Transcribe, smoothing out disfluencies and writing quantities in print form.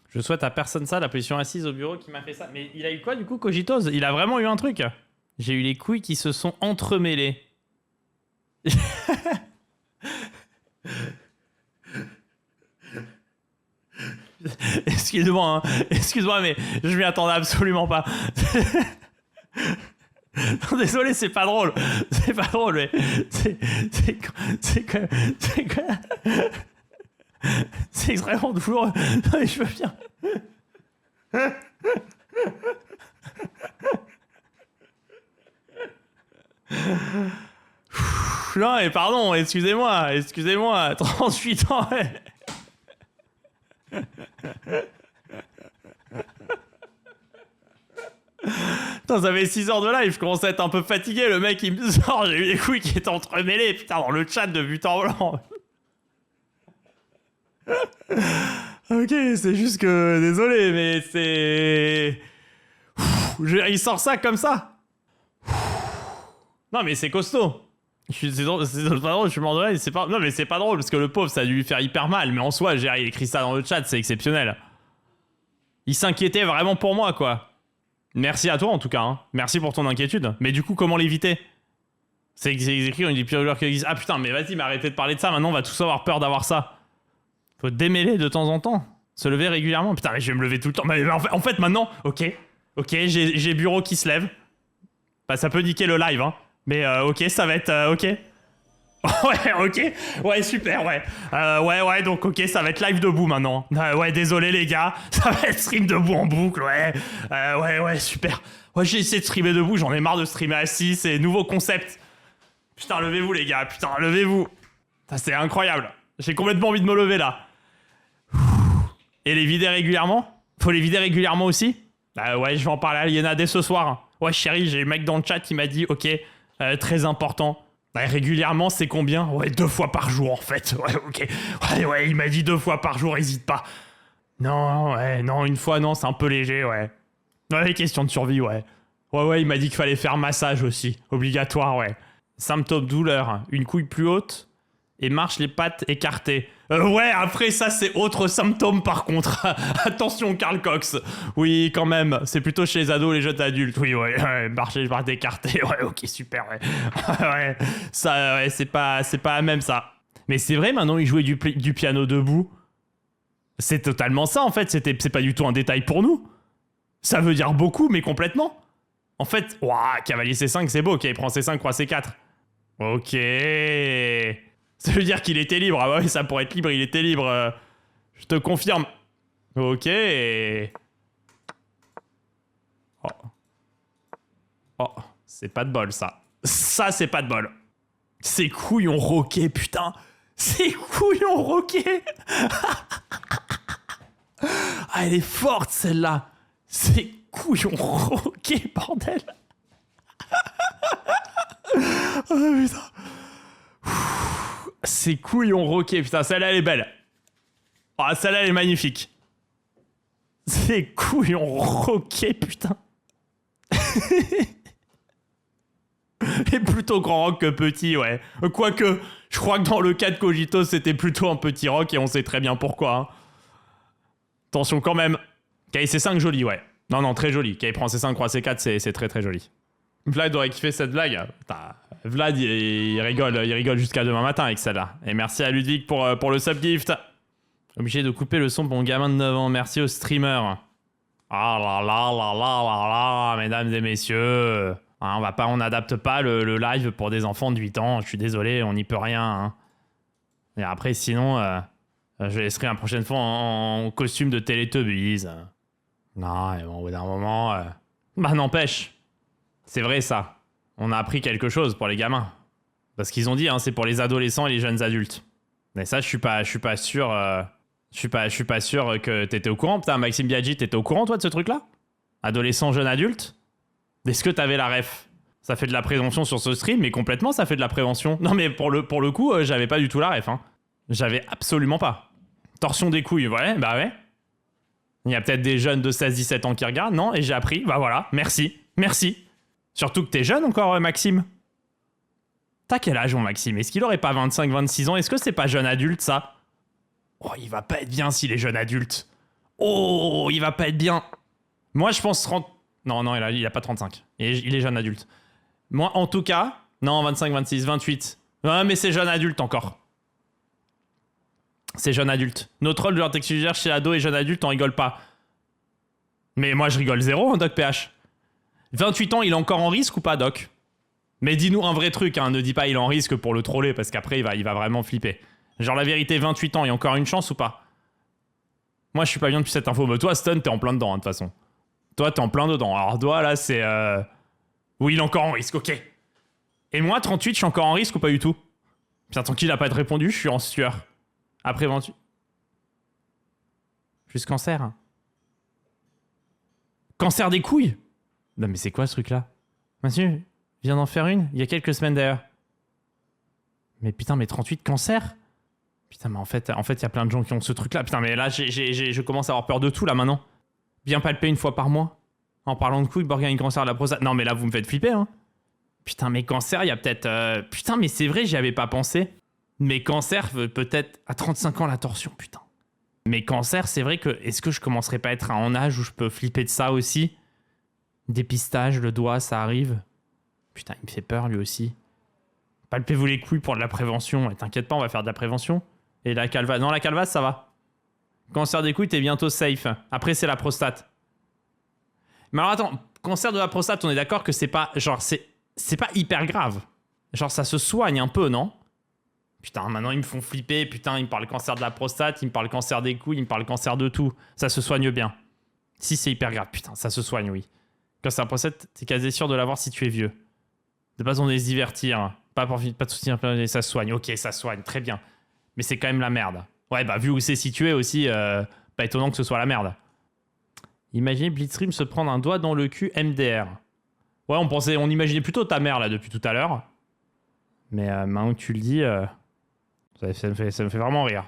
Je souhaite à personne ça, la position assise au bureau qui m'a fait ça. Mais il a eu quoi du coup, Cogitos? Il a vraiment eu un truc. J'ai eu les couilles qui se sont entremêlées. Excuse-moi, hein. Excuse-moi, mais je m'y attendais absolument pas. Non, désolé, c'est pas drôle. C'est pas drôle, mais c'est extrêmement douloureux. Non, mais je veux bien. Non, mais pardon, excusez-moi, 38 ans, ouais. Putain, ça fait 6 heures de live, je commence à être un peu fatigué. Le mec, il me sort, j'ai eu les couilles qui étaient entremêlées, putain, dans le chat de but en blanc. Ok, c'est juste que... Désolé, mais c'est... Il sort ça comme ça. Non, mais c'est costaud. C'est pas drôle, je suis mort de rire, c'est pas... Non, mais c'est pas drôle, parce que le pauvre, ça a dû lui faire hyper mal. Mais en soi, il écrit ça dans le chat, c'est exceptionnel. Il s'inquiétait vraiment pour moi, quoi. Merci à toi, en tout cas. Hein. Merci pour ton inquiétude. Mais du coup, comment l'éviter? C'est écrit, on dit pire douleur qui existe. Ah putain, mais vas-y, mais arrêtez de parler de ça. Maintenant, on va tous avoir peur d'avoir ça. Faut démêler de temps en temps. Se lever régulièrement. Putain, mais je vais me lever tout le temps. Mais en fait, maintenant, ok, j'ai bureau qui se lève. Bah, ça peut niquer le live, hein. Mais ok, ça va être... ok. Ouais, ok. Ouais, super, ouais. Ouais, donc ok, ça va être live debout maintenant. Ouais, désolé les gars. Ça va être stream debout en boucle, ouais. Ouais, super. Ouais, j'ai essayé de streamer debout, j'en ai marre de streamer assis, c'est nouveau concept. Putain, levez-vous les gars, putain, levez-vous. C'est incroyable. J'ai complètement envie de me lever là. Et les vider régulièrement? Faut les vider régulièrement aussi? Ouais, je vais en parler à Aliena dès ce soir. Ouais, chérie, j'ai le mec dans le chat qui m'a dit, ok, très important. Ouais, régulièrement, c'est combien? Ouais, 2 fois par jour, en fait. Ouais, ok. Ouais, il m'a dit 2 fois par jour, hésite pas. Non, ouais, non, 1 fois, non, c'est un peu léger, ouais. Ouais, question de survie, ouais. Ouais, il m'a dit qu'il fallait faire massage aussi. Obligatoire, ouais. Symptômes douleur, une couille plus haute et marche les pattes écartées. Ouais, après ça, c'est autre symptôme par contre. Attention, Karl Cox. Oui, quand même, c'est plutôt chez les ados, les jeunes adultes. Oui, ouais, marcher les pattes écartées. Ouais, ok, super, ouais. Ouais, ça, ouais, c'est pas la même, ça. Mais c'est vrai, maintenant, il jouait du piano debout. C'est totalement ça, en fait. C'est pas du tout un détail pour nous. Ça veut dire beaucoup, mais complètement. En fait, ouah, cavalier C5, c'est beau. Ok, il prend C5, roi C4. Ok. Ça veut dire qu'il était libre. Ah ouais, ça pourrait être libre, il était libre. Je te confirme. Ok. Oh, c'est pas de bol, ça. Ça, c'est pas de bol. Ces couilles ont roqué, putain. Ces couilles ont roqué. Ah, elle est forte, celle-là. Ces couilles ont roqué, bordel. Oh, putain. Ces couilles ont roqué, putain, celle-là elle est belle. Ah, celle-là elle est magnifique. Ces couilles ont roqué, putain. Et plutôt grand rock que petit, ouais. Quoique, je crois que dans le cas de Cogitos, c'était plutôt un petit rock et on sait très bien pourquoi. Hein. Attention quand même. KC5 joli, ouais. Non, très joli. Qui prend C5, roi C4, c'est très joli. Vlad aurait kiffé cette blague. Putain, Vlad, il rigole jusqu'à demain matin avec celle-là. Et merci à Ludwig pour le subgift. Obligé de couper le son pour mon gamin de 9 ans. Merci au streamer. Ah là, mesdames et messieurs. Hein, on n'adapte pas le live pour des enfants de 8 ans. Je suis désolé, on n'y peut rien. Hein. Et après, sinon, je laisserai la prochaine fois en costume de Teletubbies. Non, et bon, au bout d'un moment... Bah n'empêche. C'est vrai ça. On a appris quelque chose pour les gamins. Parce qu'ils ont dit, hein, c'est pour les adolescents et les jeunes adultes. Mais ça, je suis pas sûr. Je suis pas sûr que t'étais au courant. Putain, Maxime Biaggi, t'étais au courant toi de ce truc-là? Adolescent, jeune adulte? Est-ce que t'avais la ref? Ça fait de la prévention sur ce stream, mais complètement ça fait de la prévention. Non mais pour le coup, j'avais pas du tout la ref. Hein. J'avais absolument pas. Torsion des couilles, ouais, bah ouais. Il y a peut-être des jeunes de 16-17 ans qui regardent, non? Et j'ai appris, bah voilà, merci. Surtout que t'es jeune encore, Maxime. T'as quel âge, mon Maxime? Est-ce qu'il aurait pas 25-26 ans? Est-ce que c'est pas jeune adulte, ça? Oh, il va pas être bien s'il est jeune adulte. Oh, il va pas être bien. Moi, je pense 30... Non, non, il a pas 35. Il est jeune adulte. Moi, en tout cas... Non, 25, 26, 28. Ouais, mais c'est jeune adulte encore. C'est jeune adulte. Notre rôle de leur texte chez ado et jeune adulte, on rigole pas. Mais moi, je rigole zéro, hein, Doc PH. 28 ans, il est encore en risque ou pas, Doc? Mais dis-nous un vrai truc, hein. Ne dis pas il est en risque pour le troller, parce qu'après, il va vraiment flipper. Genre, la vérité, 28 ans, il y a encore une chance ou pas? Moi, je suis pas bien depuis cette info. Mais toi, Stun, t'es en plein dedans, hein, de toute façon. Toi, t'es en plein dedans. Alors, toi, là, c'est... Oui, il est encore en risque, ok. Et moi, 38, je suis encore en risque ou pas du tout? Putain, tant qu'il a pas de répondu, je suis en sueur. Après 28. Juste cancer. Hein. Cancer des couilles? Non, mais c'est quoi ce truc-là? Monsieur, viens d'en faire une, il y a quelques semaines d'ailleurs. Mais putain, mais 38 cancer? Putain, mais en fait, il y a plein de gens qui ont ce truc-là. Putain, mais là, je commence à avoir peur de tout, là, maintenant. Bien palper une fois par mois. En parlant de couilles, Borgin cancer de la prostate. Non, mais là, vous me faites flipper, hein. Putain, mais cancer, il y a peut-être... Putain, mais c'est vrai, j'y avais pas pensé. Mais cancer, peut-être à 35 ans, la torsion, putain. Mais cancer, c'est vrai que... Est-ce que je commencerai pas à être en âge où je peux flipper de ça aussi? Dépistage, le doigt, ça arrive. Putain, il me fait peur, lui aussi. Palpez-vous les couilles pour de la prévention. Et t'inquiète pas, on va faire de la prévention. Et la calvase... Non, la calvase, ça va. Cancer des couilles, t'es bientôt safe. Après, c'est la prostate. Mais alors, attends. Cancer de la prostate, on est d'accord que c'est pas... Genre, c'est pas hyper grave. Genre, ça se soigne un peu, non? Putain, maintenant, ils me font flipper. Putain, ils me parlent cancer de la prostate, ils me parlent cancer des couilles, ils me parlent cancer de tout. Ça se soigne bien. Si c'est hyper grave, putain, ça se soigne, oui. Cancer de la prostate, t'es quasi sûr de l'avoir si tu es vieux. De pas on est se divertir. Pas de soucis, ça se soigne. Ok, ça se soigne, très bien. Mais c'est quand même la merde. Ouais, bah, vu où c'est situé aussi, pas étonnant que ce soit la merde. Imaginez Blitzstream se prendre un doigt dans le cul MDR. Ouais, on imaginait plutôt ta mère, là, depuis tout à l'heure. Mais maintenant que tu le dis, ça me fait vraiment rire.